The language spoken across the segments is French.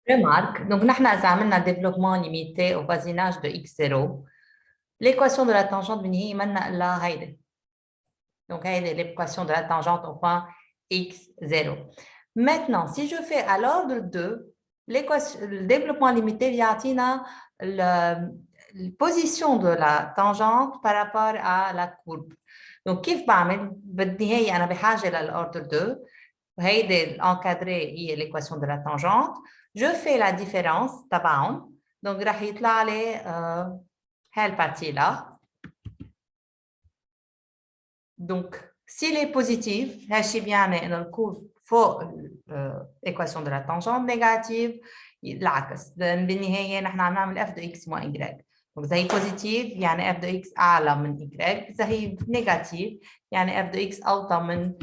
Remarque, donc nous avons un développement limité au voisinage de x0. L'équation de la tangente est la haïde. Donc, c'est l'équation de la tangente au point x0. Maintenant, si je fais à l'ordre 2, le développement limité vient la position de la tangente par rapport à la courbe. Donc, كيف بعمل؟ بدي هي أنا بحاجة للأوردر 2 وهيدي encadrée هي l'équation de la tangente. Je fais la différence تبعهم. Donc, راح يطلع لي هاي البارتي là. Donc, s'il est positif, هالشي بيعني إنه الكور فوق l'équation de la tangente négative العكس. بالنهاية نحن عم نعمل f de x moins y. Donc, إذا هي positive يعني f de x أعلى من y. إذا هي négative يعني f de x أوطى من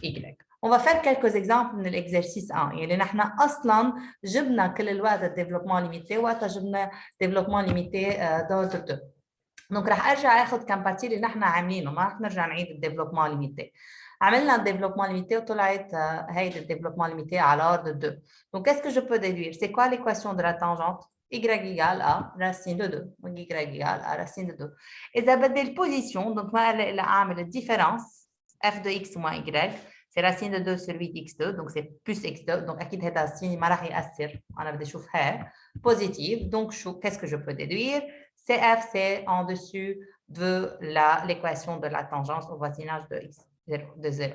y. On va faire quelques exemples من l'exercice 1. يعني نحن أصلاً جبنا كل الوقت الديفلوبمون ليميتي وقتها جبنا ديفلوبمون ليميتي d'ordre 2. دونك رح ارجع اخذ كم بارتي اللي نحن عاملينه، ما رح نرجع نعيد الديفلوبمون ليميتي. عملنا الديفلوبمون ليميتي وطلعت هيدي الديفلوبمون ليميتي على ordre 2. Donc qu'est-ce que je peux déduire? C'est quoi l'équation de la tangente? Y égale à racine de 2. Donc y égale à racine de 2. إذا بدي البوزيشن donc ما إلا أعمل الديفرنس f de x moins y c'est racine de 2 sur 8x2 donc c'est plus x2 donc أكيد هذا السين ما راح يأثر. أنا بدي أشوف هاي positive donc qu'est-ce que je peux déduire? CF, c'est en dessus de l'équation de la tangente au voisinage de x de 0.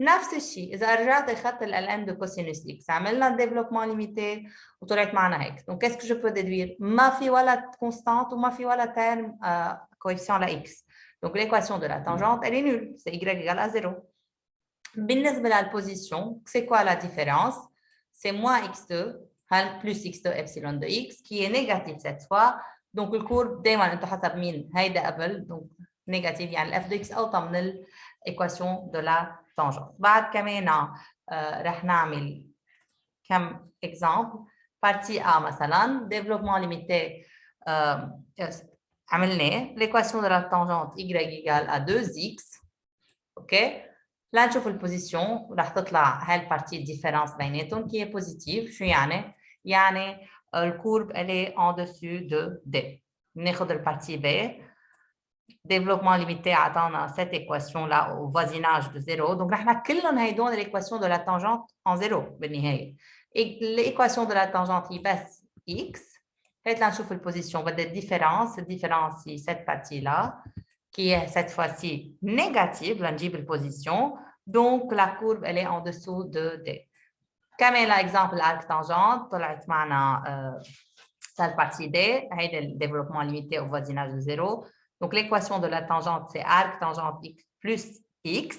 نفس الشيء إذا رجعت أخذت الLN de cosinus x عملنا développement limité وطلعت معنا هيك. Donc qu'est-ce que je peux déduire? ما في ولا constante وما في ولا terme coefficient à x. Donc l'équation de la tangente elle est nulle. C'est y égale à 0. بالنسبة للposition, c'est quoi la différence? C'est moins x2 plus x2 epsilon de x qui est négatif cette fois. Donc الكور دائما انتم حسب مين هيدا قبل donc négatif يعني f de x اوطى من l'équation de la tangente. بعد كمان رح نعمل كم exemple. Partie A مثلا développement limité عملناه l'équation de la tangente y égale à 2x. OK. لا نشوف البوزيشن رح تطلع هالبارتي الديفيرنس بيناتهم qui est positive. شو يعني؟ يعني الكورب elle est en dessus de D. ناخذ البارتي B. Développement limité عطانا cette équation là au voisinage de 0. Donc نحن كلهم هيدون l'équation de la tangente en 0 بالنهاية. L'équation de la tangente هي بس x. هات لنشوف البوزيشن بدها الديفيرنس. الديفيرنس هي cette partie là qui est cette fois-ci négative, l'angible position. Donc, la courbe, elle est en dessous de D. Comme l'exemple arc tangente, طلعت معنا cette partie D, le développement limité au voisinage de 0. Donc, l'équation de la tangente, c'est arc tangente x plus x.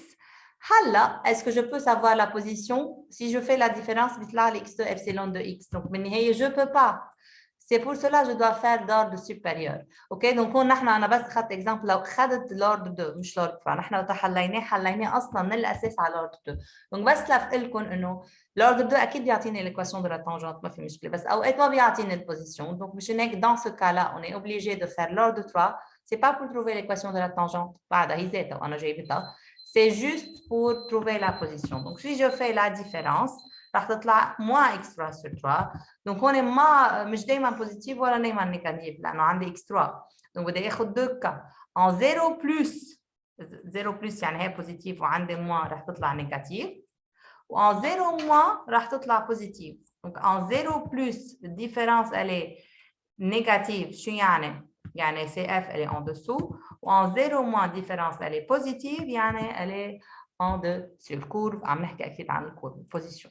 Là, est-ce que je peux savoir la position? Si je fais la différence, là, l'x de epsilon de x. Donc, je ne peux pas. C'est pour cela que je dois faire d'ordre supérieur. OK? Donc, أنا بس أخذت exemple لو أخذت l'ordre 2 مش l'ordre 3. نحن وقت حليناه أصلاً من الأساس على l'ordre 2. Donc, بس لأقول لكم إنه l'ordre 2 أكيد بيعطيني l'équation de la tangente ما في مشكلة. بس أوقات ما بيعطيني البوزيشن. Donc, مشان هيك dans ce cas-là, on est obligé de faire l'ordre 3. C'est pas pour trouver l'équation de la tangente. بعدها هي ذاتها وأنا جايبتها. C'est juste pour trouver la position. Donc, si je fais la différence, راح تطلع moins x3 sur 3. Donc هون ما مش دائما بوزيتيف ولا دائما نيجاتيف لانه عندي x3. دونك بدي اخذ دو كا en 0 بلس 0 بلس يعني هي بوزيتيف وعندي موان راح تطلع نيجاتيف وان 0 موان راح تطلع بوزيتيف. دونك en 0 بلس الديفيرنس elle est négative. شو يعني؟ يعني CF elle est en dessous وان 0 moins différence elle est positive يعني elle est en dessus. الكورب عم نحكي اكيد عن الكورب بوزيشن.